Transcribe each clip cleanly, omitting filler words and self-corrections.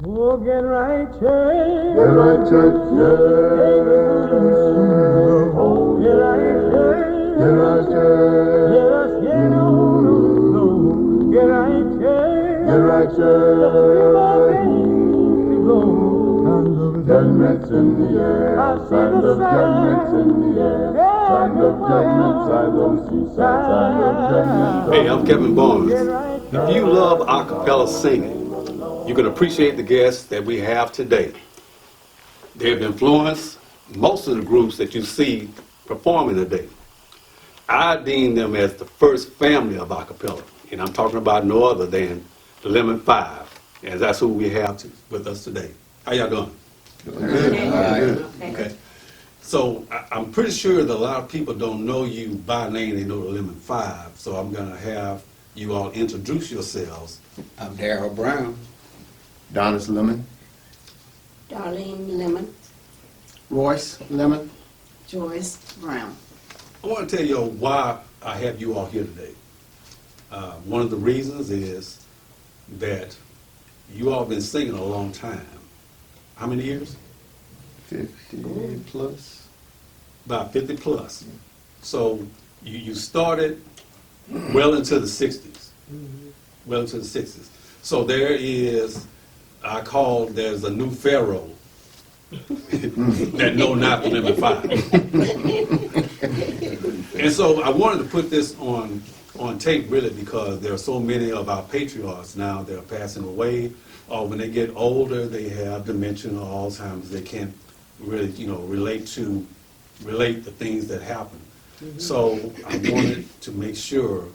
Oh, get right, church. Get right, church. Oh, get right, church. Get right, church. Let us get on, no. Get right, church. Get right, church. Just 3 more days to go. Sound of Judgment's in the air. I see Sign the of judgment's in the air. Sign of judgment, sign of seaside, sign of judgment. Hey, I'm Kevin Barnes. Get right, If you love a cappella singing, you can appreciate the guests that we have today. They've influenced most of the groups that you see performing today. I deem them as the first family of a cappella, and I'm talking about no other than the Lemon Five, and that's who we have with us today. How y'all doing? Okay. So I'm pretty sure that a lot of people don't know you by name, they know the Lemon Five, so I'm gonna have you all introduce yourselves. I'm Darryl Brown. Donis Lemon. Darlene Lemon, Royce Lemon. Joyce Brown. I want to tell you why I have you all here today. One of the reasons is that you all been singing a long time. How many years? 50 plus. About 50 plus. So you started well into the 60s. Well into the 60s. So there's a new pharaoh that know not the Lemon Five. And so I wanted to put this on tape really because there are so many of our patriarchs now that are passing away, or when they get older they have dementia or Alzheimer's. They can't really, relate the things that happen. So I wanted to make sure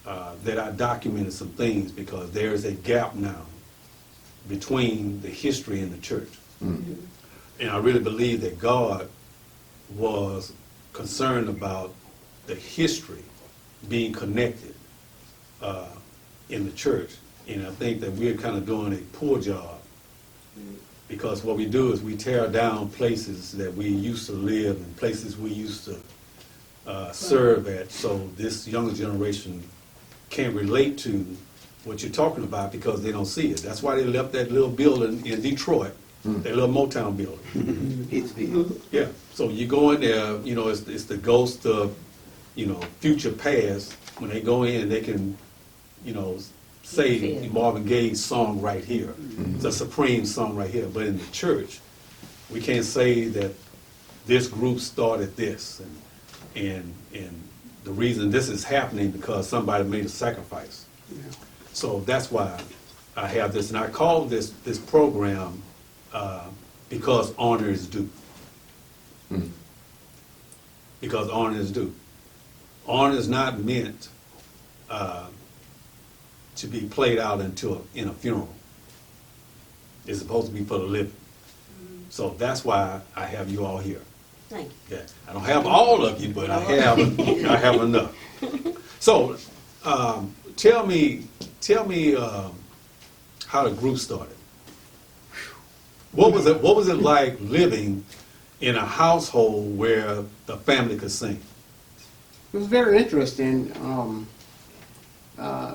that I documented some things because there is a gap now between the history and the church. And I really believe that God was concerned about the history being connected in the church. And I think that we're kind of doing a poor job because what we do is we tear down places that we used to live and places we used to serve at, so this younger generation can't relate to what you're talking about because they don't see it. That's why they left that little building in Detroit, that little Motown building. Yeah, so you go in there, it's the ghost of, future past. When they go in, they can, say Marvin Gaye's song right here. It's a supreme song right here. But in the church, we can't say that this group started this, and the reason this is happening because somebody made a sacrifice. So that's why I have this, and I call this program because honor is due. Because honor is due. Honor is not meant to be played out in a funeral. It's supposed to be for the living. So that's why I have you all here. Thank you. Yeah, I don't have all of you, but I have enough. So tell me how the group started. What was it like living in a household where the family could sing? It was very interesting.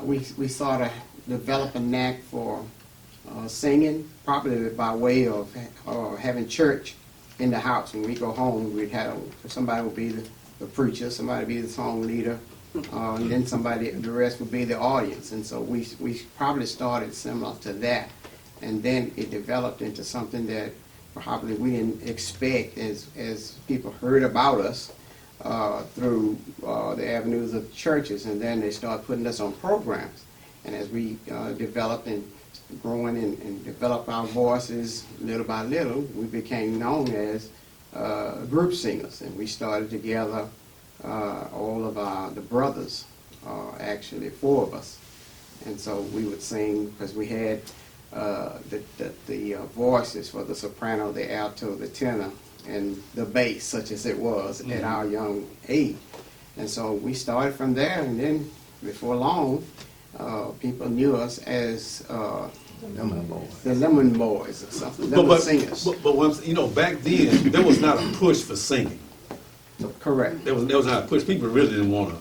We sort of developed a knack for singing, probably by way of having church in the house. When we go home, somebody would be the preacher, somebody would be the song leader, and then the rest would be the audience. And so we probably started similar to that, and then it developed into something that probably we didn't expect as people heard about us through the avenues of churches, and then they started putting us on programs. And as we developed and growing and developed our voices little by little, we became known as group singers, and we started together all of the brothers, actually 4 of us, and so we would sing because we had the voices for the soprano, the alto, the tenor, and the bass, such as it was at our young age. And so we started from there, and then before long, people knew us as the Lemon Boys or something, Lemon Singers. But once, back then, there was not a push for singing. Correct. There was not a push. People really didn't want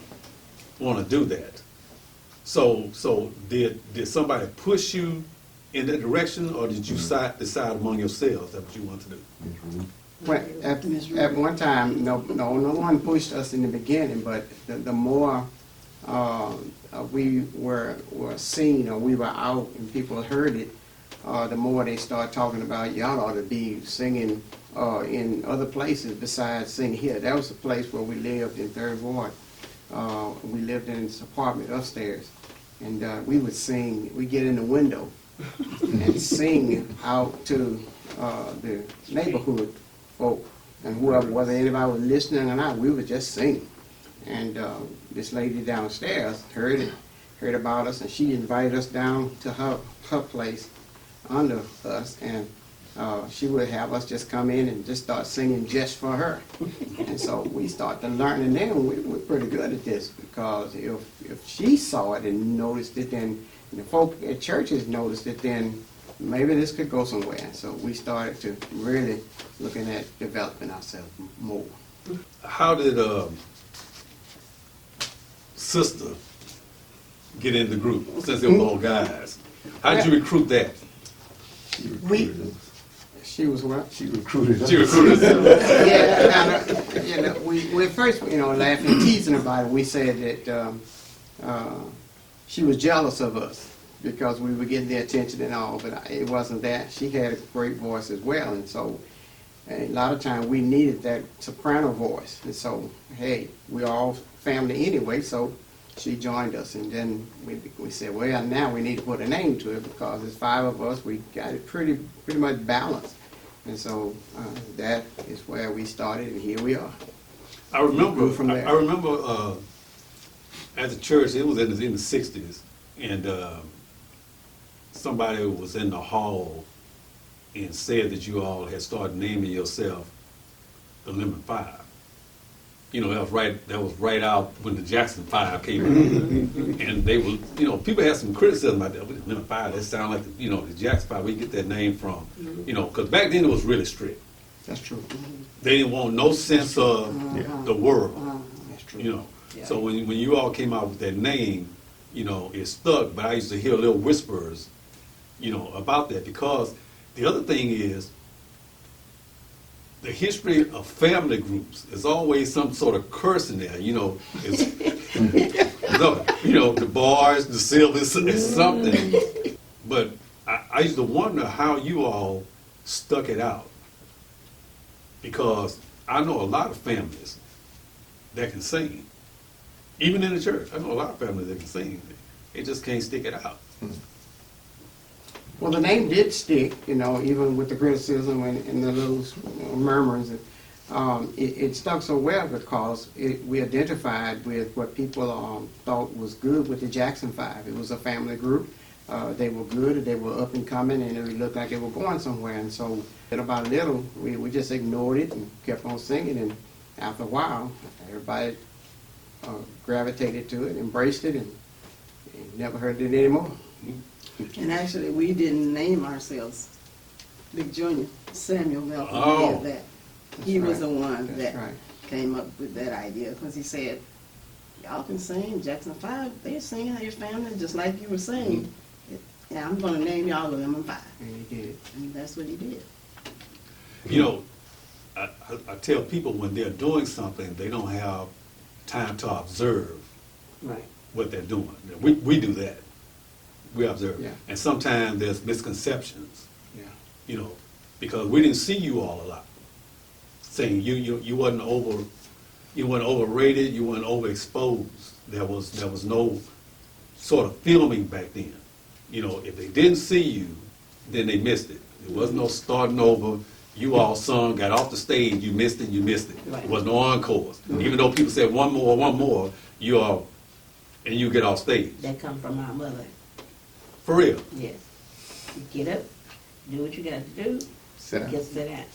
to do that. So did somebody push you in that direction, or did you decide among yourselves that what you want to do? Well, at one time, no one pushed us in the beginning, but the more we were seen or we were out and people heard it, the more they started talking about y'all ought to be singing in other places besides singing here. That was the place where we lived in Third Ward. We lived in this apartment upstairs, and we would sing. We get in the window and sing out to the neighborhood folk, and whoever, whether anybody was listening or not, we would just sing. And this lady downstairs heard about us, and she invited us down to her place under us, and she would have us just come in and just start singing just for her. And so we started to learn, and then we're pretty good at this, because if she saw it and noticed it, then the folk at churches noticed it, then maybe this could go somewhere. And so we started to really looking at developing ourselves more. How did Sister get in the group, since they were all guys? How did you recruit that? She was what? She recruited us. She recruited us. Yeah, we first, laughing, teasing about it. We said that she was jealous of us because we were getting the attention and all, but it wasn't that. She had a great voice as well, and so a lot of times we needed that soprano voice. And so, hey, we're all family anyway, so she joined us, and then we said, well, now we need to put a name to it, because there's 5 of us. We got it pretty much balanced, and so that is where we started, and here we are. I remember From there. I remember at the church, it was in the 60s, and somebody was in the hall and said that you all had started naming yourself the Lemon Five. That was right out when the Jackson Five came out. And they were, people had some criticism about that. The Lemon Five, that sound like, the Jackson Five, where you get that name from. Because back then it was really strict. That's true. They didn't want no sense of the world, That's true. So when you all came out with that name, it stuck, but I used to hear little whispers, about that, because the other thing is, the history of family groups is always some sort of curse in there. It's, the bars, the Silvers, it's something. But I used to wonder how you all stuck it out, because I know a lot of families that can sing, even in the church. I know a lot of families that can sing. They just can't stick it out. Well, the name did stick, even with the criticism and the little murmurs. It stuck so well because we identified with what people thought was good with the Jackson Five. It was a family group. They were good, they were up and coming, and it looked like they were going somewhere. And so little by little, we just ignored it and kept on singing. And after a while, everybody gravitated to it, embraced it, and never heard it anymore. And actually, we didn't name ourselves Big Junior. Samuel Melton Oh. did that. He That's was right. the one That's that right. came up with that idea, because he said, y'all can sing, Jackson 5, they're singing, they're family, just like you were saying. Yeah, I'm going to name y'all the Lemon 5. And he did. And that's what he did. I tell people when they're doing something, they don't have time to observe Right. what they're doing. We do that. We observe. Yeah. And sometimes there's misconceptions, Yeah. because we didn't see you all a lot. Saying you wasn't overrated, you weren't overexposed. There was no sort of filming back then. If they didn't see you, then they missed it. There was no starting over. You all sung, got off the stage, you missed it. Right. There was no encores. Even though people said one more, and you get off stage. That come from our mother. For real. Yes. You get up, do what you got to do, Sit down. just sit down.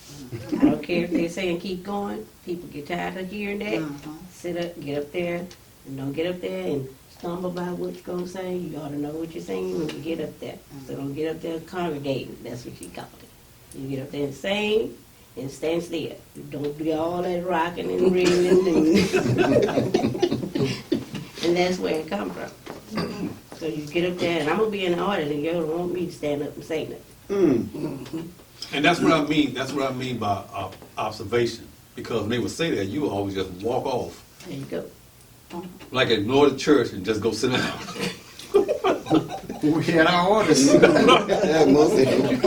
I don't care if they're saying keep going. People get tired of hearing that. Sit up, get up there, and don't get up there and stumble by what you're going to sing. You ought to know what you're singing when you get up there. So don't get up there congregating. That's what she called it. You get up there and sing and stand still. You don't do all that rocking and reeling. And that's where it comes from. So you get up there, and I'm gonna be in the audience, and you don't want me to stand up and say nothing. And that's what I mean. That's what I mean by observation. Because when they would say that, you would always just walk off, There you go. like ignore the church and just go sit down. We had our orders. Yeah, most of them.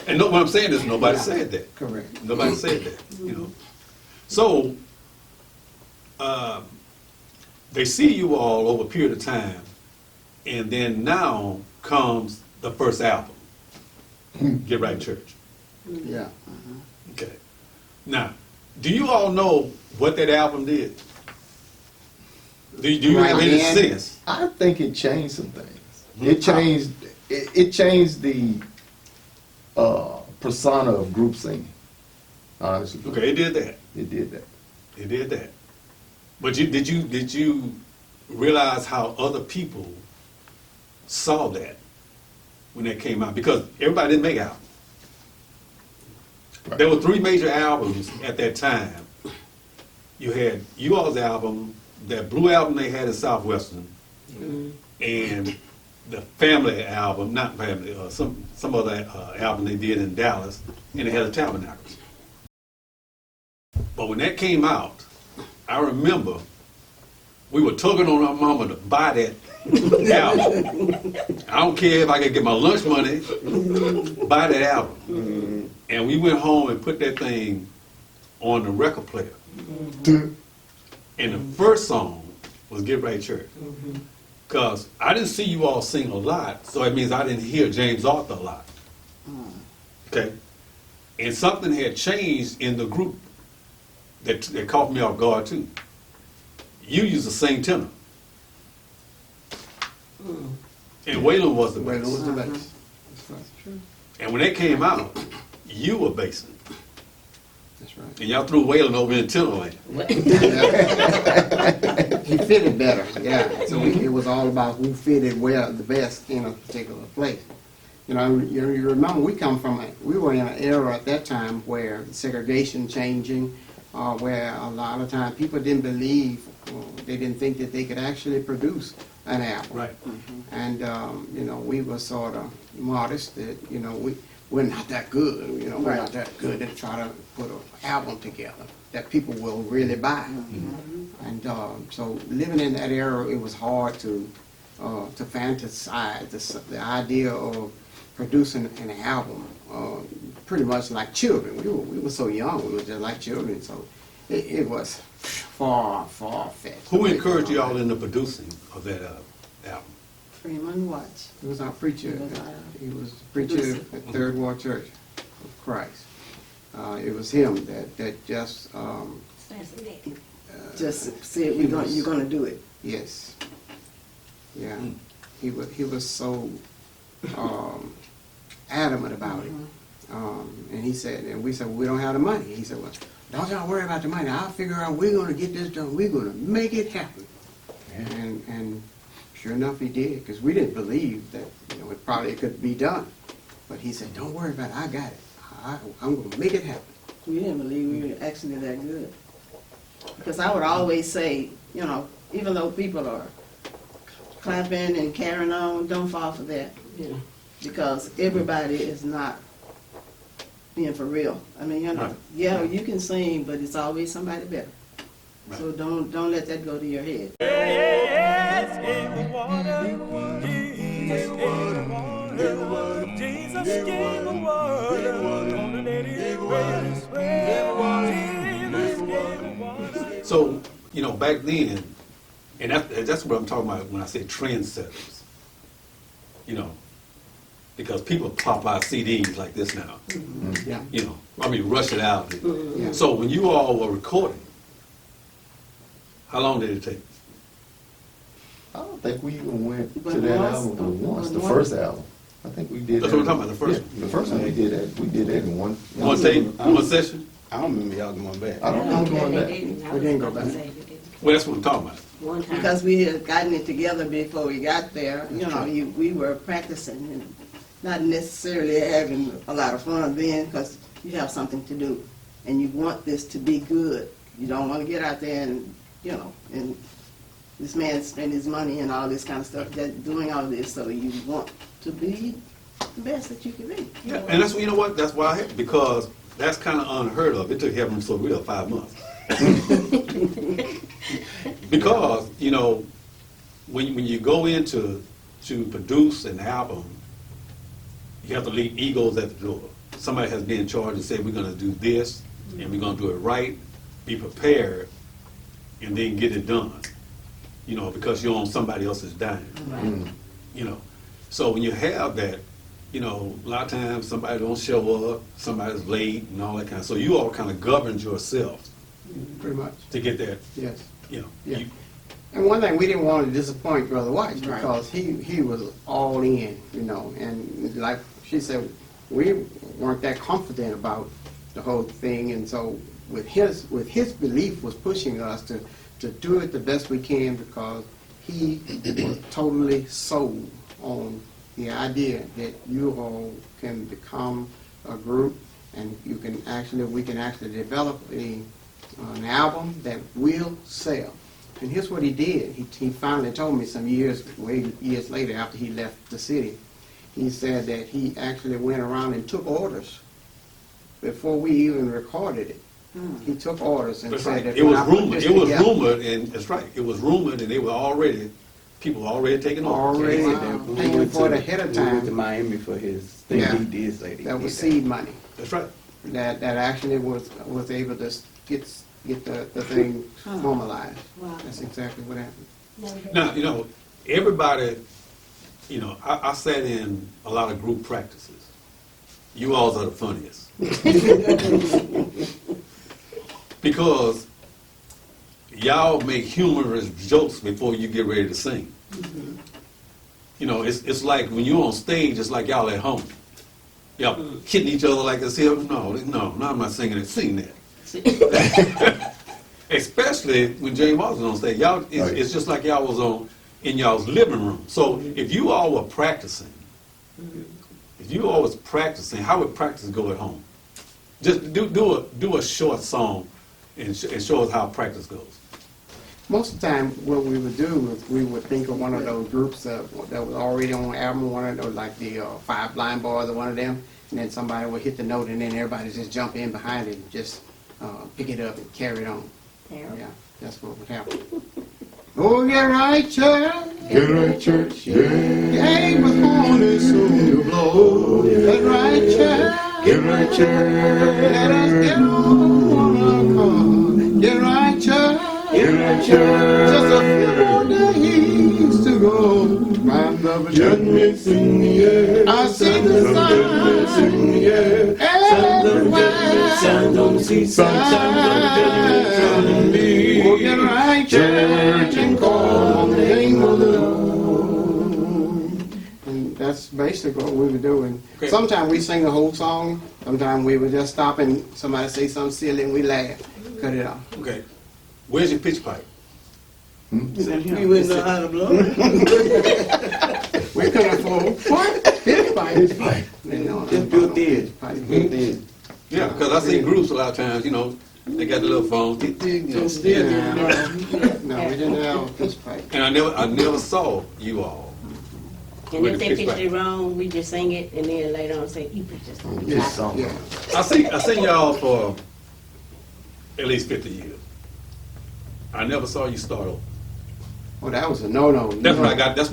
And no, what I'm saying is nobody said that. Correct. Nobody said that. You know. So they see you all over a period of time, and then now comes the first album, Get Right Church. Yeah. Okay. Now, do you all know what that album did? Do you Right have any then. sense? I think it changed some things. It changed. It changed the persona of group singing. Honestly, Okay, it did that. it did that. It did that. But did you realize how other people saw that when that came out? Because everybody didn't make albums. Right. There were 3 major albums at that time. You had you all's album, that Blue album they had in Southwestern, and the Family album, not Family, some other album they did in Dallas, and they had the Tabernacles. But when that came out, I remember we were tugging on our mama to buy that album. I don't care if I could get my lunch money, buy that album. And we went home and put that thing on the record player. And the first song was Get Right Church. Because I didn't see you all sing a lot, so it means I didn't hear James Arthur a lot. Okay? And something had changed in the group that caught me off guard too. You used to sing tenor. And Waylon was the Well, it bass. was the bass. That's right. And when they came out, you were bassing. That's right. And y'all threw Waylon over in tenor land. He fitted better, yeah. So it was all about who fitted well the best in a particular place. You remember we were in an era at that time where segregation changing, where a lot of times people didn't believe, they didn't think that they could actually produce an album. Right. And, we were sort of modest that, we're not that good, we're not that good at trying to put an album together that people will really buy. And so living in that era, it was hard to fantasize the idea of producing an album, pretty much like children. We were so young, we were just like children, so it was far fetched. Who encouraged you all in the producing of that album? Freeman Watch. It was our preacher. He was the preacher Producer. at Third Ward Church of Christ. It was him that just, Fascinating. Just said you're gonna do it. yes. Yeah. He was so adamant about it. And he said, and we said, well, we don't have the money. He said, well, don't y'all worry about the money. I'll figure out we're gonna get this done. We're gonna make it happen. And sure enough, he did, because we didn't believe that it could be done. But he said, "Don't worry about it. I got it. I'm going to make it happen." We didn't believe we were actually that good. Because I would always say, even though people are clapping and carrying on, don't fall for that. Yeah. Because everybody is not being for real. I mean, Right. yeah, you can sing, but it's always somebody better. Right. So don't let that go to your head. Yes, gave the water. Jesus gave the water. Jesus gave the water. Gonna let it rain, Jesus gave the water. So, back then, and that's what I'm talking about when I say trendsetters. Because people pop out CDs like this now. Yeah. Rush it out. Yeah. So when you all were recording, how long did it take? I don't think we even went But to that once- album but once. The but first album. I think we did. That's that. what I'm talking about, the first Yeah, the first one we did that. We did that in one. One tape, one session? I don't remember y'all going back. I don't know going They back. didn't. I We was didn't go about to back. say they didn't. Well, that's what I'm talking about. One time. Because we had gotten it together before we got there, we were practicing and not necessarily having a lot of fun then, because you have something to do and you want this to be good. You don't want to get out there and this man spent his money and all this kind of stuff, that doing all this, so you want to be the best that you can be. Yeah, and that's, you know what, that's why because that's kind of unheard of. It took Heaven So Real 5 months. Because, you know, when you go into to produce an album, you have to leave egos at the door. Somebody has been in charge and said, we're going to do this, and we're going to do it right, be prepared, and then get it done. You know, because you're on somebody else's dime. Right. You know, so when you have that, you know, a lot of times somebody don't show up, somebody's late and all that kind of, so you all kind of governed yourselves Pretty much, to get that, yes. you know. Yeah. You, And one thing, we didn't want to disappoint Brother White Right. because he was all in, you know, and like she said, we weren't that confident about the whole thing, and so with his belief was pushing us to do it the best we can because he was totally sold on the idea that you all can become a group and we can actually develop an album that will sell. And here's what he did. He finally told me some years later after he left the city. He said that he actually went around and took orders before we even recorded it. He took orders and that's said right. that It when was I put rumored. this It was together- rumored, and that's right. It was rumored, and they were already, people were already taking orders. Already Wow. paying for it ahead of We went to time. Miami for his thing. Yeah. He did say that. That he was did seed money. That's right. That actually was able to get the thing formalized. Wow. That's exactly what happened. Now, you know, everybody, you know, I sat in a lot of group practices. You alls are the funniest. Because y'all make humorous jokes before you get ready to sing. You know, it's like when you're on stage, it's like y'all at home. Y'all hitting each other like this here. No, I'm not singing it. Sing that. Especially when James was on stage. Y'all, it's just like y'all was in y'all's living room. So if you all were practicing, how would practice go at home? Just do a short song and show us how practice goes. Most of the time, what we would do is we would think of one of those groups that was already on the album, one of those like the Five Blind Boys or one of them, and then somebody would hit the note and then everybody just jump in behind it and just pick it up and carry it on. Yeah, that's what would happen. Oh, get right, church. Get right, church, yeah. Game was born and soon to blow. Get right, church. Get right, church. Let us get on one accord. Get right, church. Get right, church. Just a few more days to go. My brother Judgment's in the air. I see the Judgment's in the air. everywhere. Signs on the seaside. Oh, get right, church, and call on the name of the Lord. And that's basically what we were doing. Okay. Sometimes we sing the whole song. Sometimes we would just stop and somebody say something silly and we laugh. Cut it off. Okay. Where's your pitch pipe? We wouldn't know how to blow it. We couldn't afford what? Pitch pipe. Just built in. Built in. Yeah, because I see groups a lot of times, you know, they got the little phones. You know, No, we didn't have a pitch pipe. and I never saw you all. And with if the they pitch pitched it pipe. wrong, we just sing it, and then later on say, you pitched this song. Just song. Yeah. I seen y'all for at least 50 years. I never saw you start over. Oh, that was a no-no. That's where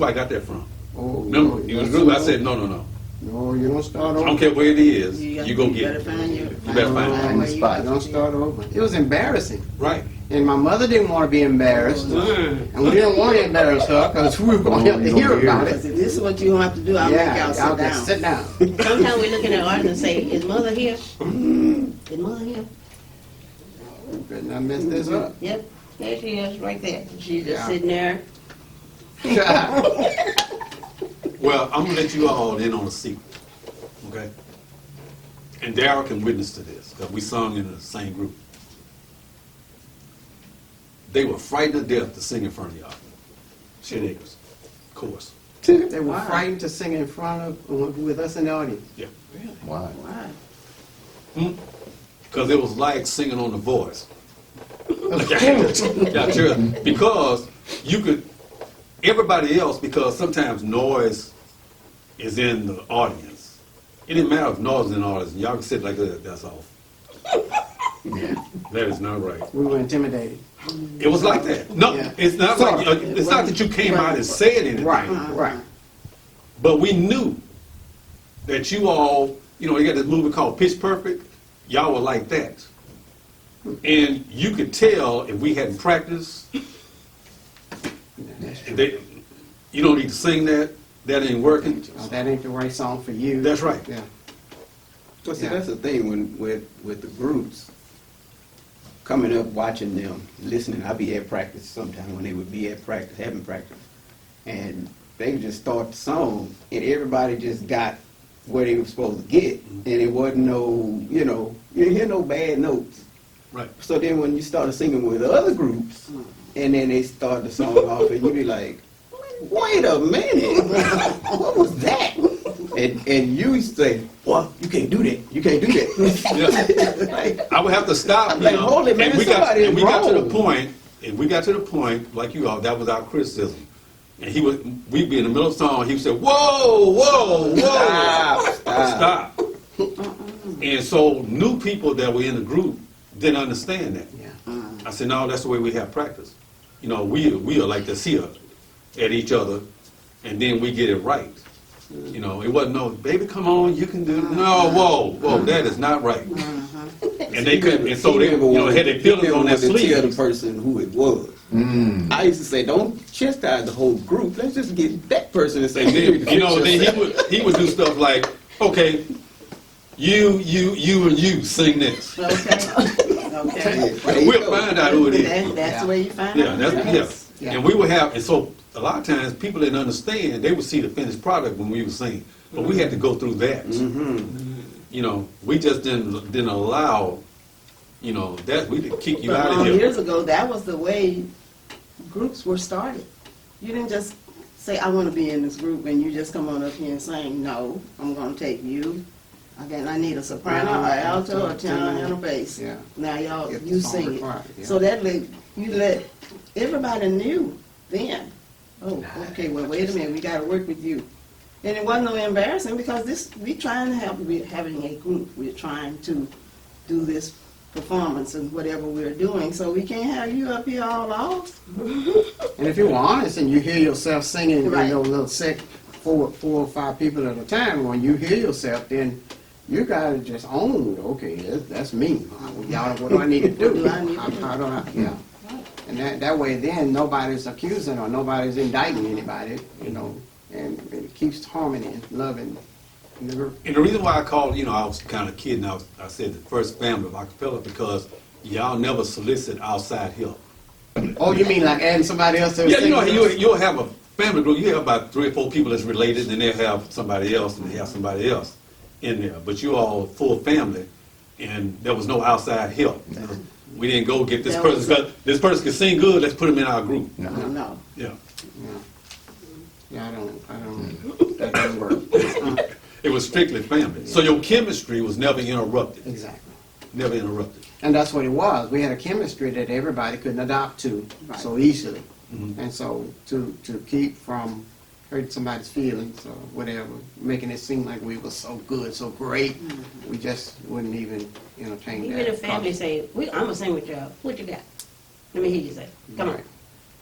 I got that from. Oh, Remember, no, you was that's group. a I said no. No, you don't start I over. don't care where it is. You go get better it. find your. You better find it. On the spot. Don't start over. It was embarrassing. Right. And my mother didn't want to be embarrassed. And we didn't want to embarrass her because we were going to have to hear about Because it. if this is what you gonna have to do, I'll make y'all I'll sit down. just sit down. Sometimes we looking at artists and say, is mother here? Is mother here? Better not mess this up. Yep, there she is, right there. She's just Yeah. sitting there. Well, I'm gonna let you all in on a secret, okay? And Darryl can witness to this because we sung in the same group. They were frightened to death to sing in front of y'all. Shit acres, of course. They were Why? frightened to sing in front of, with us in the audience. Yeah, Why? Why? because it was like singing on The Voice. Yeah, sure. Because you could, everybody else, because sometimes noise is in the audience. It didn't matter if noise is in the audience. Y'all can sit like that, that's off. That is not right. We were intimidated. It was like that. No, Yeah. it's not like, it's not that you came out and said anything. Right. But we knew that you all, you know, you got this movie called Pitch Perfect. Y'all were like that. And you could tell if we hadn't practiced, they, you don't need to sing that, that ain't working. That ain't the right song for you. That's right. Yeah. Well, see, Yeah. that's the thing when with the groups coming up, watching them, listening. I'd be at practice sometime when they would be at practice, having practice, and they would just start the song, and everybody just got where they were supposed to get, and it wasn't no, you didn't hear no bad notes. Right. So then when you started singing with other groups, and then they started the song off, and you'd be like, wait a minute, what was that? And you used to say, well, you can't do that. You can't do that. Like, I would have to stop. I'm like, hold it, man, and we got to wrong. the point, and we got to the point, like you all, that was our criticism. And we'd be in the middle of the song, he would say, whoa, whoa, whoa, stop. And so new people that were in the group didn't understand that. Yeah. I said, no, that's the way we have practice. You know, we are like this here at each other, and then we get it right. You know, it wasn't no, baby, come on, you can do it. No, whoa, that is not right. And they couldn't, and so they, you know, had their feelings on their Tell the sleeve. person who it was. I used to say, don't chastise the whole group. Let's just get that person and say, And then, you know, then he would do stuff like, okay, you, and you sing this. Okay. We'll find out who it is. That's the way you find Yeah, out. that's, Yeah. And we would have, and so a lot of times people didn't understand, they would see the finished product when we were singing. But we had to go through that. You know, we just didn't allow, you know, that, we could kick you But out of here. years ago, that was the way groups were started. You didn't just say, I want to be in this group, and you just come on up here and sing. No, I'm going to take you. Again, I need a soprano, an alto, a tenor, and a bass. Yeah. Now, y'all, Get the you song sing required, it. yeah. So that you let everybody knew then. Oh, okay, well, wait a minute, we got to work with you. And it wasn't no embarrassing because we're trying to help. We're having a group. We're trying to do this performance and whatever we're doing. So we can't have you up here all off. And if you were honest and you hear yourself singing, Right. you know, little four or five people at a time, when you hear yourself, then you gotta just own, okay, that's me. Y'all, what do I need to do? What do I need to do? How do I, yeah. And that way then nobody's accusing or nobody's indicting anybody, you know, and it keeps harmony and love in the group. And the reason why I called, you know, I was kind of kidding, I said the first family of acapella because y'all never solicit outside help. Oh, you mean like adding somebody else to the Yeah, you know, singing? you'll have a family group, you have about 3 or 4 people that's related, and then they'll have somebody else, and they have somebody else in there. But you all full family, and there was no outside help. We didn't go get this That person, was- because this person can sing good, let's put him in our group. No. Yeah. Yeah, I don't, that doesn't work. It was strictly family. So your chemistry was never interrupted. Exactly. Never interrupted. And that's what it was. We had a chemistry that everybody couldn't adopt to Right. so easily. Mhm. And so to keep from hurting somebody's feelings or whatever, making it seem like we were so good, so great, we just wouldn't even entertain Even that. if family say, I'm gonna sing with y'all, what you got? Let me hear you say, come on, Right.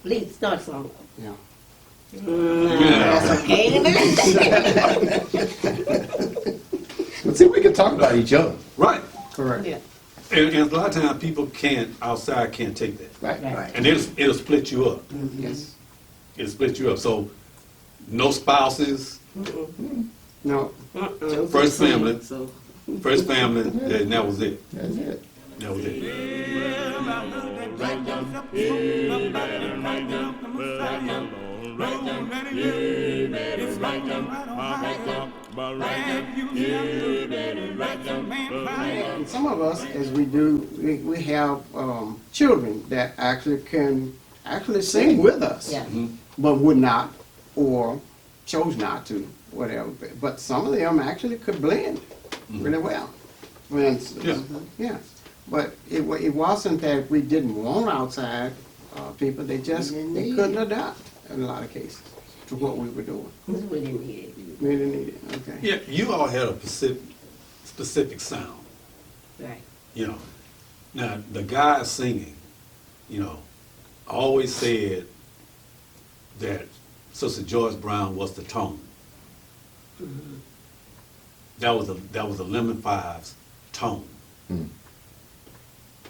lead, start a song. Yeah. That's okay But see, we can talk about each other. Right. Correct. Yeah. And a lot of times people outside can't take that. Right. Right. And it'll split you up. Yes. It'll split you up. So no spouses, No. first family, So and that was it. That's it. That was it. And some of us, as we do, we have children that actually can sing with us. Yeah. But would not, or chose not to, whatever. But some of them actually could blend really well. For instance, Yeah. yeah. But it wasn't that we didn't want outside people, they couldn't adapt in a lot of cases to what we were doing. We didn't need it. We didn't need it, okay. Yeah, you all had a specific sound, Right. you know. Now, the guys singing, you know, always said that Sister Joyce Brown was the tone. That was a Lemon Five's tone. Mm.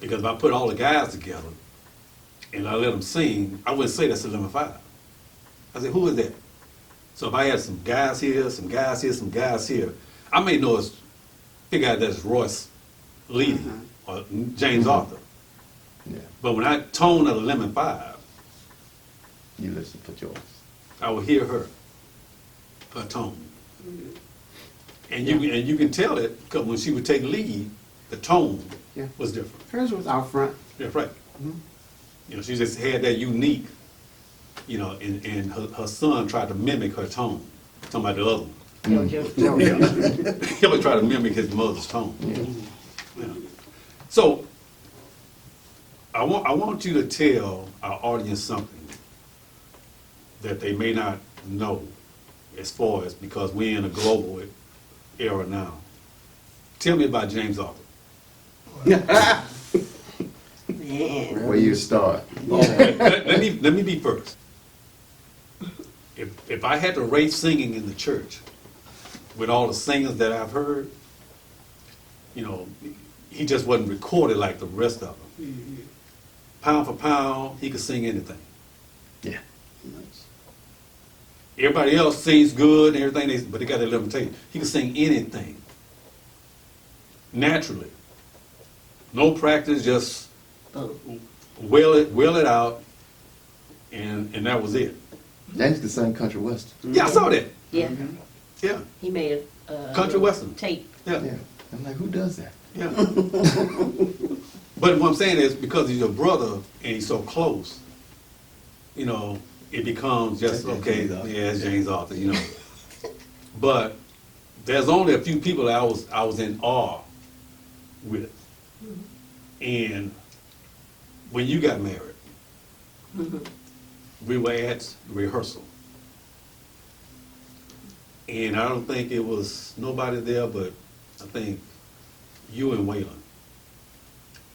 Because if I put all the guys together and I let them sing, I wouldn't say that's a Lemon Five. I said, who is that? So if I had some guys here, some guys here, some guys here, I may know it's, figure out that's Royce leading or James Arthur. Yeah, But when I tone of the Lemon Five, you listen for Joyce. I would hear her tone. And you can tell it because when she would take lead, the tone Yeah. was different. Hers was out front. That's right. You know, she just had that unique, you know, and her son tried to mimic her tone. Talking about the other one. He always tried to mimic his mother's tone. Yeah. So, I want you to tell our audience something that they may not know as far as, because we're in a global era now. Tell me about James Arthur. Man. Where you start? Let me be first. If I had to rate singing in the church with all the singers that I've heard, you know, he just wasn't recorded like the rest of them. Pound for pound, he could sing anything. Yeah. Everybody else sings good and everything, but they got their limitation. He could sing anything. Naturally. No practice, just wail it out, and that was it. James could sing country western. Yeah, I saw that. Yeah. Yeah, He made a Country western. tape. yeah, Yeah. I'm like, who does that? yeah. But what I'm saying is because he's your brother and he's so close, you know, it becomes just, That's okay, James Arthur. yeah, it's James Arthur, you know. But there's only a few people that I was in awe with. And when you got married, we were at rehearsal. And I don't think it was nobody there but I think you and Waylon.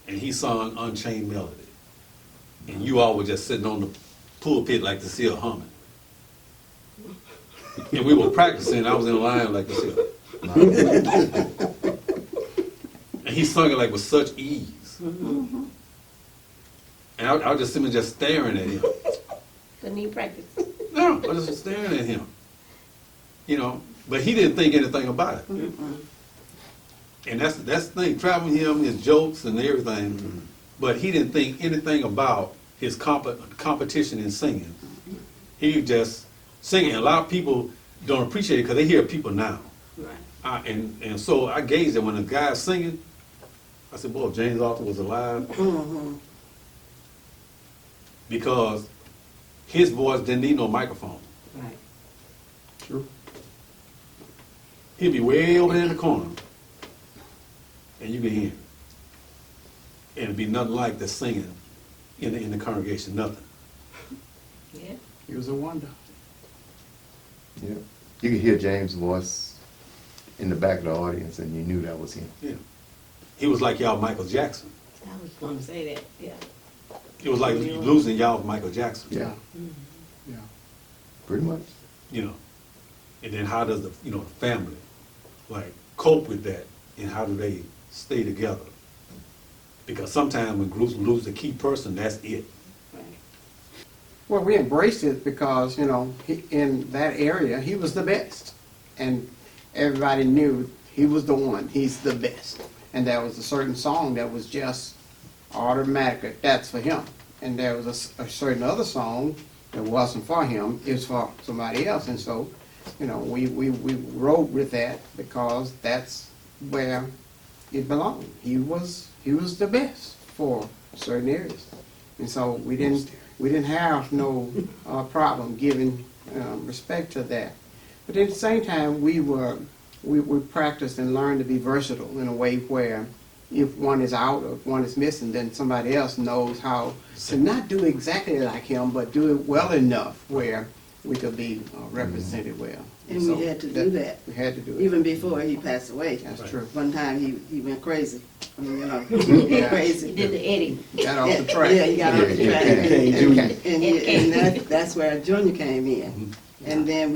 And he sung Unchained Melody. And you all were just sitting on the pulpit like the seal humming. And we were practicing, I was in line like this here. And he sung it like with such ease. And I was just sitting there just staring at him. Couldn't even practice. No, I was just staring at him. You know, but he didn't think anything about it. And that's the thing, traveling him, his jokes and everything, but he didn't think anything about his competition in singing. He just singing. A lot of people don't appreciate it because they hear people now. Right. And so I gauged that when a guy's singing, I said, boy, if James Arthur was alive, because his voice didn't need no microphone. Right. True. He'd be way over there in the corner, and you can hear him. And it'd be nothing like the singing in the congregation, nothing. Yeah. He was a wonder. Yeah. You could hear James' voice in the back of the audience, and you knew that was him. Yeah. He was like y'all Michael Jackson. I was going to say that. Yeah. It was like losing y'all Michael Jackson. Yeah. Yeah. Pretty much. You know. And then how does the family like cope with that, and how do they stay together? Because sometimes when groups lose a key person, that's it. Right. Well, we embraced it because, in that area, he was the best. And everybody knew he was the one. He's the best. And there was a certain song that was just automatic. That's for him. And there was a certain other song that wasn't for him. It was for somebody else. And so, we rode with that because that's where it belonged. He was the best for certain areas. And so we didn't have no problem giving respect to that. But at the same time, we practiced and learned to be versatile in a way where if one is out or if one is missing, then somebody else knows how to not do exactly like him, but do it well enough where we could be represented well. And So we had to do that, We had to do it. even before he passed away. That's true. One time he went crazy. I mean, you know, he went Yeah. crazy. He did the Eddie. Got off the track. Yeah, he got off the track. Okay. And that's where Junior came in. And then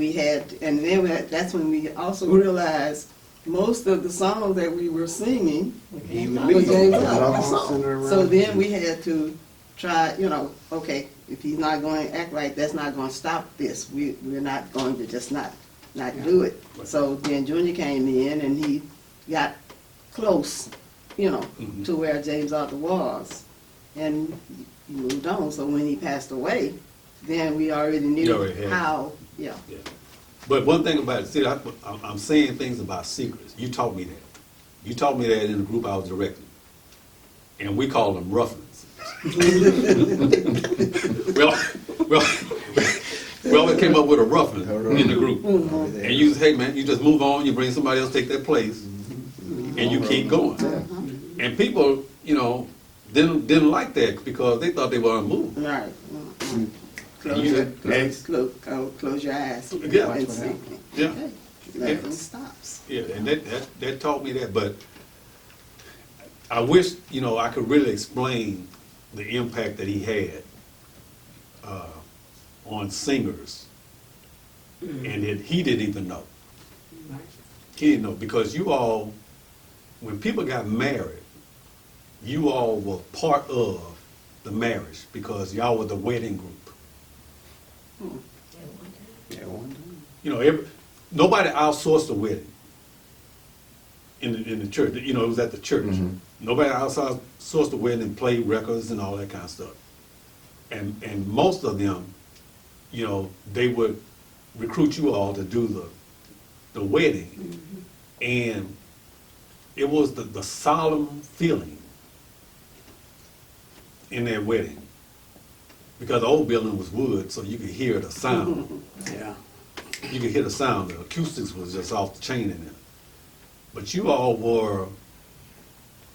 that's when we also realized most of the songs that we were singing He would were lead. James Love Brown song. songs. So then we had to try, okay, if he's not going to act right, that's not going to stop this. We're not going to just not do it. So then Junior came in and he got close, to where James Arthur was. And he moved on. So when he passed away, then we already You knew already had it. how, Yeah. But one thing about it, see, I'm saying things about secrets. You taught me that. You taught me that in the group I was directing. And we call them ruffians. we always came up with a ruffian in the group. And you say, hey man, you just move on, you bring somebody else, take their place, and you keep going. And people, didn't like that because they thought they were unmoved. right. Close your eyes. Yeah. And see. Yeah. Okay, nothing stops. Yeah, and that taught me that, but I wish, I could really explain the impact that he had on singers, and that he didn't even know. He didn't know, because you all, when people got married, you all were part of the marriage, because y'all were the wedding group. Yeah, one time. Nobody outsourced the wedding in the church. It was at the church. Mhm. Nobody outsourced the wedding and played records and all that kind of stuff. And most of them, they would recruit you all to do the wedding. And it was the solemn feeling in that wedding. Because the old building was wood, so you could hear the sound. Yeah. You could hear the sound. The acoustics was just off the chain in there. But you all were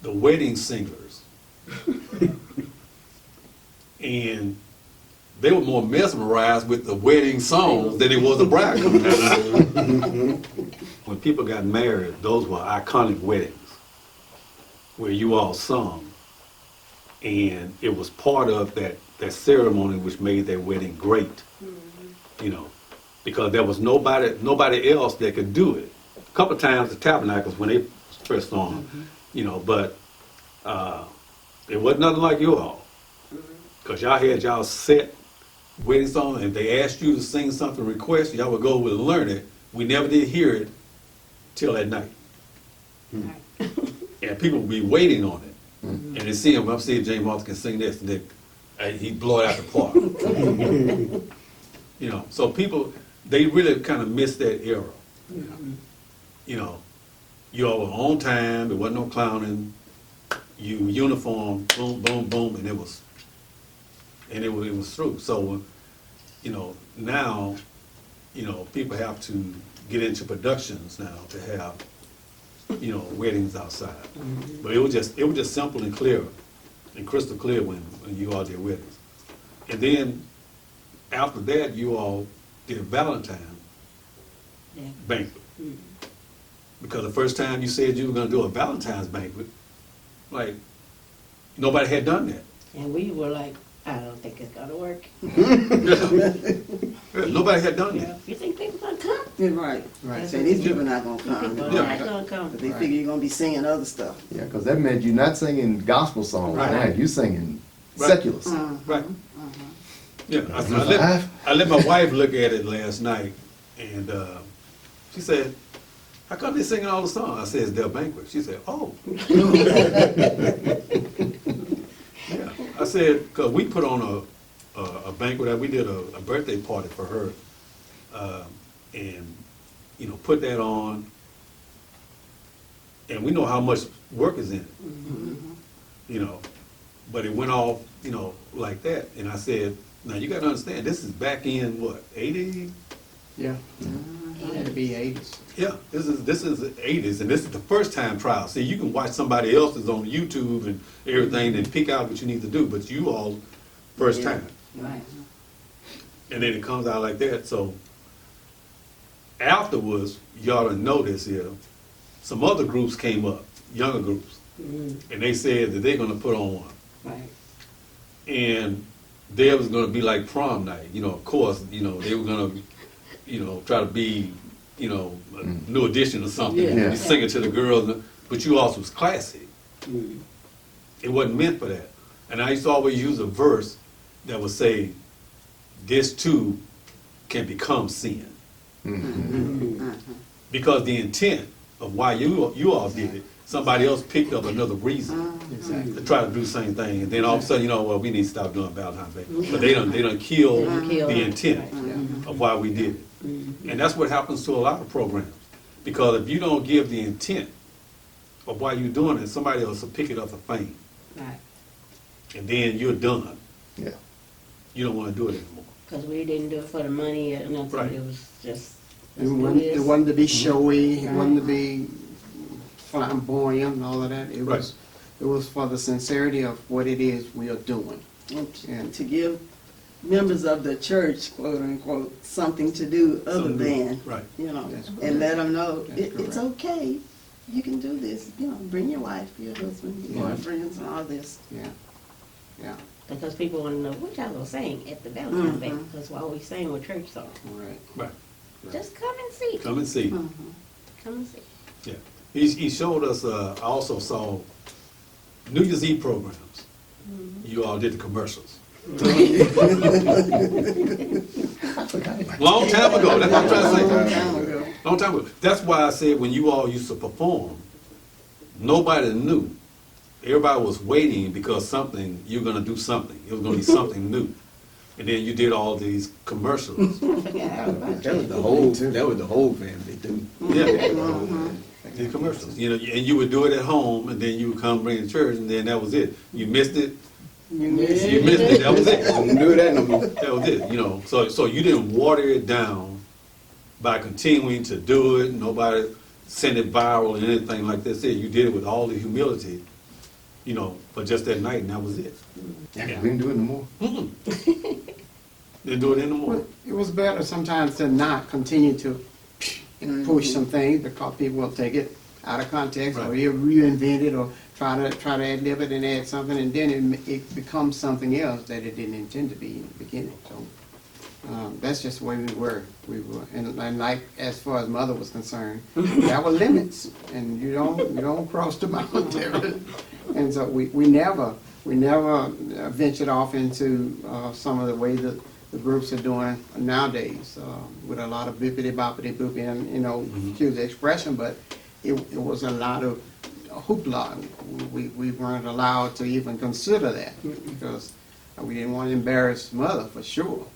the wedding singers. And they were more mesmerized with the wedding songs than it was the bride coming down. When people got married, those were iconic weddings where you all sung. And it was part of that ceremony which made that wedding great. Because there was nobody else that could do it. A couple of times the Tabernacles when they first saw them, but it wasn't nothing like you all. Because y'all had y'all set wedding song, and if they asked you to sing something, request, y'all would go over and learn it. We never did hear it till that night. And people would be waiting on it. And they see him, I'm seeing James Arthur can sing this, and he'd blow it out the park. So people, they really kind of missed that era. You all were on time, there wasn't no clowning, you uniform, boom, boom, boom, and it was through. So, now, people have to get into productions now to have, weddings outside. But it was just simple and clear, and crystal clear when you all did weddings. And then after that, you all did a Valentine banquet. Because the first time you said you were going to do a Valentine's banquet, like, nobody had done that. And we were like, I don't think it's gonna work. Nobody had done that. You think people gonna come? Yeah, right. So these people not gonna come. People are Yeah. not gonna come. But they figure you're gonna be singing other stuff. Yeah, because that meant you're not singing gospel songs. Right. Now you're singing Right. secular. Right. Yeah, I Five. let my wife look at it last night, and she said, how come they singing all the songs? I said, it's their banquet. She said, oh. Yeah, I said, because we put on a banquet, we did a birthday party for her, and, put that on, and we know how much work is in it, but it went off, like that, and I said, now you got to understand, this is back in, what, 80? Yeah. It'll be 80s. Yeah, this is the 80s, and this is the first time trial. See, you can watch somebody else's on YouTube and everything and pick out what you need to do, but you all first Yeah. time. Right. And then it comes out like that. So afterwards, you ought to notice here, some other groups came up, younger groups, and they said that they're going to put on one. Right. And there was going to be like prom night. You know, of course, you know, they were going to, you know, try to be, you know, a new edition or something. Yeah. You sing it to the girls, but you also was classy. It wasn't meant for that. And I used to always use a verse that would say, this too can become sin. Because the intent of why you all did it, somebody else picked up another reason to try to do the same thing. And then all of a sudden, you know, well, we need to stop doing Valentine's Day. But they done kill the intent of why we did it. And that's what happens to a lot of programs. Because if you don't give the intent of why you're doing it, somebody else will pick it up for fame. Right. And then you're done. Yeah. You don't want to do it anymore. Because we didn't do it for the money or nothing. Right. It was just. It let's do wasn't, this. it wasn't to be showy, it wasn't to be flamboyant and all of that. It Right. was for the sincerity of what it is we are doing. And to give members of the church, quote unquote, something to do other Something to do. than, Right. you know, That's correct. and let them know That's it's correct. okay. You can do this. You know, bring your wife, your husband, your Yeah. boyfriends, and all this. Yeah, yeah, Because people want to know what y'all gonna sing at the Valentine's Day. Mhm. Because why we sing with church songs. right. Right. Just come and see. Come and see. Mhm. Come and see. Yeah. He showed us, I also saw New Year's Eve programs. You all did the commercials. Long time ago, that's what I'm trying to say. Long time ago. Long time ago. That's why I said when you all used to perform, nobody knew. Everybody was waiting because something, you're gonna do something. It was gonna be something new. And then you did all these commercials. That was the whole family too. Yeah. These commercials. You know, and you would do it at home, and then you would come bring it to church, and then that was it. You missed it, you missed it, that was it. Don't do that no more. That was it, you know. So you didn't water it down by continuing to do it. Nobody sent it viral and anything like this. You did it with all the humility, you know, for just that night, and that was it. We didn't do it no more. Didn't do it anymore. Well, it was better sometimes to not continue to push some things because people will take it out of context or Right. you reinvent it or try to ad lib it and add something and then it becomes something else that it didn't intend to be in the beginning. So that's just the way we were. And like as far as mother was concerned, there were limits and you don't cross the boundary. And so we never ventured off into some of the way that the groups are doing nowadays, with a lot of bippity boppity boopy and, you know, excuse the expression, but it was a lot of hoopla. We weren't allowed to even consider that because we didn't want to embarrass mother for sure.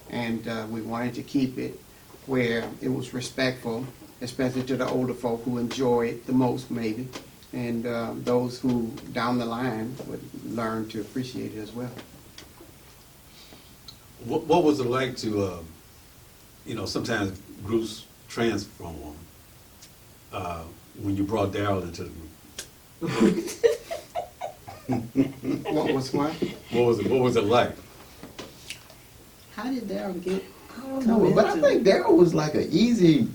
And we wanted to keep it where it was respectful, especially to the older folk who enjoy it the most maybe, and those who down the line would learn to appreciate it as well. What was it like to, you know, sometimes groups transform when you brought Daryl into the group? What was what? What was it like? How did Daryl get? No, but I think Daryl was like an easy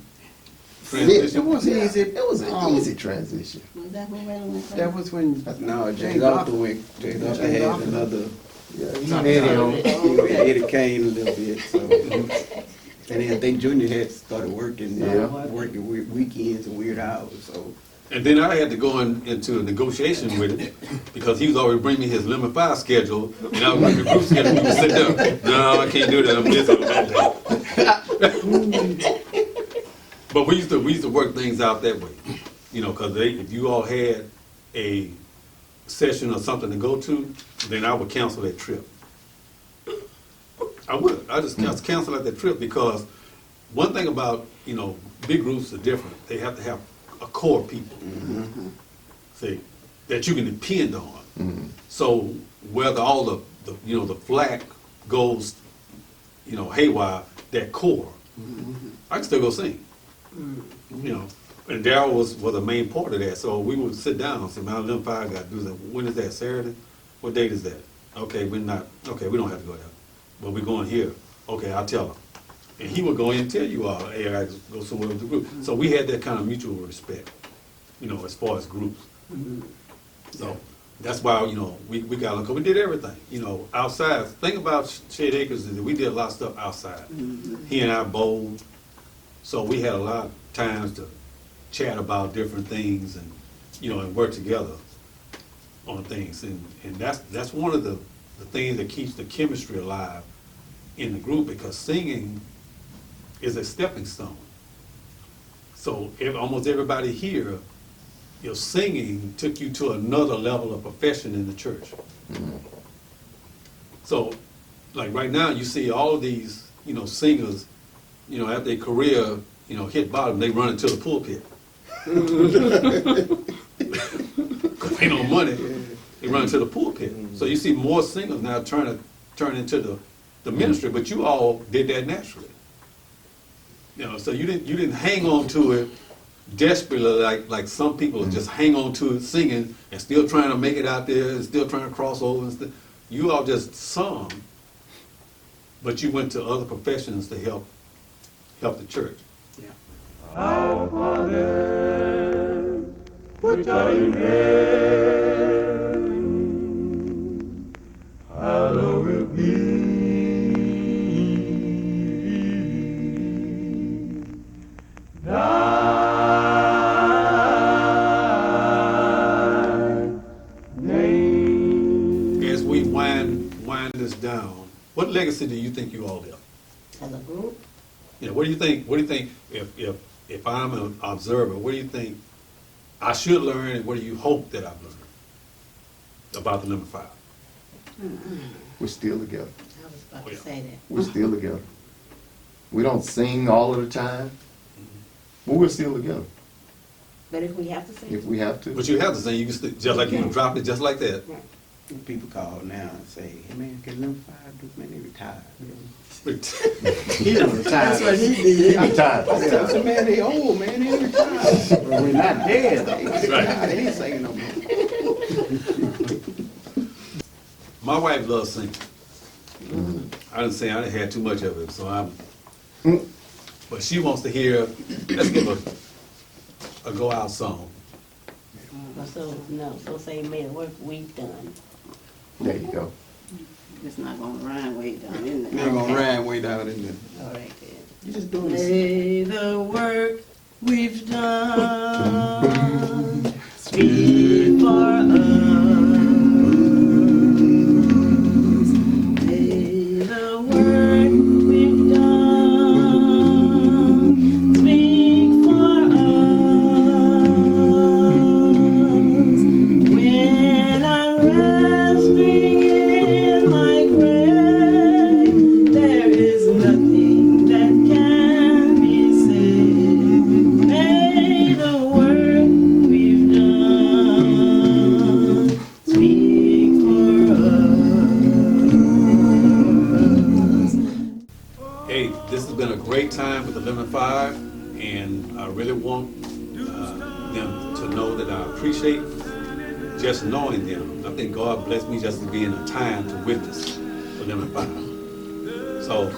Transition? It was easy. It was an easy transition. Was that when Waylon went That was when. No, Jay Doctor had Doctor. another. Yeah, he Something had it on. Eddie Kane a little bit. So. And then I think Junior had started working, working weekends and weird hours. So. And then I had to go into a negotiation with him because he was already bringing me his lemon pie schedule, and I was like, the group schedule, we would sit down. No, I can't do that. I'm busy on that day. But we used to work things out that way, you know, because if you all had a session or something to go to, then I would cancel that trip. I would. I just cancel out that trip because one thing about, you know, big groups are different. They have to have a core people, see, that you can depend on. So whether all the you know, the flack goes, you know, haywire, that core, I can still go sing. You know, and Darryl was a main part of that. So we would sit down and say, man, them five got to do that. When is that? Saturday? What date is that? Okay, we don't have to go there. But we're going here. Okay, I'll tell them. And he would go in and tell you all, hey, I got to go somewhere with the group. So we had that kind of mutual respect, you know, as far as groups. So that's why, you know, we got because we did everything, you know, outside. Thing about Shade Acres is that we did a lot of stuff outside. He and I bowled, so we had a lot of times to chat about different things and, you know, and work together on things. And that's one of the things that keeps the chemistry alive in the group, because singing is a stepping stone. So almost everybody here, your singing took you to another level of profession in the church. So, like right now, you see all of these, you know, singers, you know, after their career, you know, hit bottom, they run into the pulpit. Because ain't no money, they run into the pulpit. So you see more singers now turn into the ministry, but you all did that naturally. You know, so you didn't hang on to it desperately like some people just hang on to it singing and still trying to make it out there and still trying to cross over and stuff. You all just sung, but you went to other professions to help the church. Our Father, which art in heaven, hallowed be thy name. As we wind this down, what legacy do you think you all left? As a group, You know, what do you think if I'm an observer, what do you think I should learn, and what do you hope that I've learned about the Lemon Five? We're still together. I was about to say that. We're still together. We don't sing all of the time, but we're still together But if we have to say if we have to. But you have to say, you can just like you can drop it just like that. People call now and say, hey man, can Lemon Five do, man, they retired. He done retired. That's what he did. I'm tired. I said, man, they old, man, they retired. But we're not dead. They Right. They ain't singing no more. My wife loves singing. I didn't say I didn't have too much of it, so but she wants to hear. Let's give a go out song. Don't say made the work we've done. There you go. It's not gonna rhyme way down in They're there. gonna rhyme way down in there. All right, then. You just doing this. May the work we've done speak for us. May the work we've done speak for us. When I'm resting in my grave, there is nothing that can be said. May the work we've done speak for us. Hey, this has been a great time with the Lemon Five, and I really want them to know that I appreciate just knowing them. I think God blessed me just to be in a time to witness the Lemon Five. So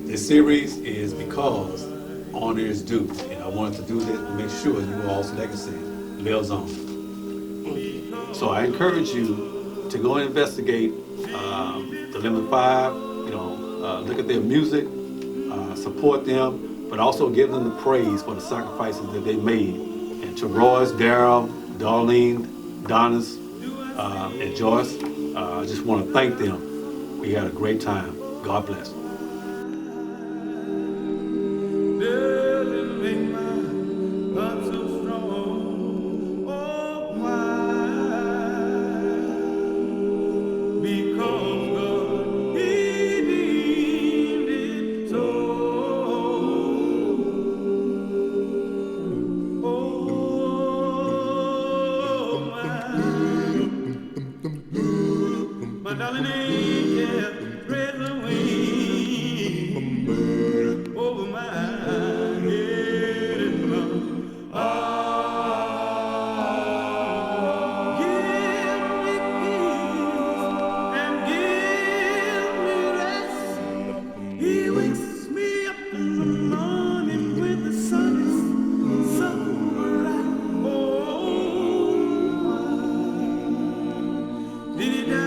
this series is because honor is due, and I wanted to do this to make sure you all's legacy lives on. So I encourage you to go and investigate the Lemon Five. You know, look at their music, support them, but also give them the praise for the sacrifices that they made. And to Royce, Darryl, Darlene, Donis, and Joyce, I just want to thank them. We had a great time. God bless. Doesn't make my love so strong. Oh, why? Because God, He deemed it so. Oh, my darling angel, spread the wings over my head. Dee-dee-da,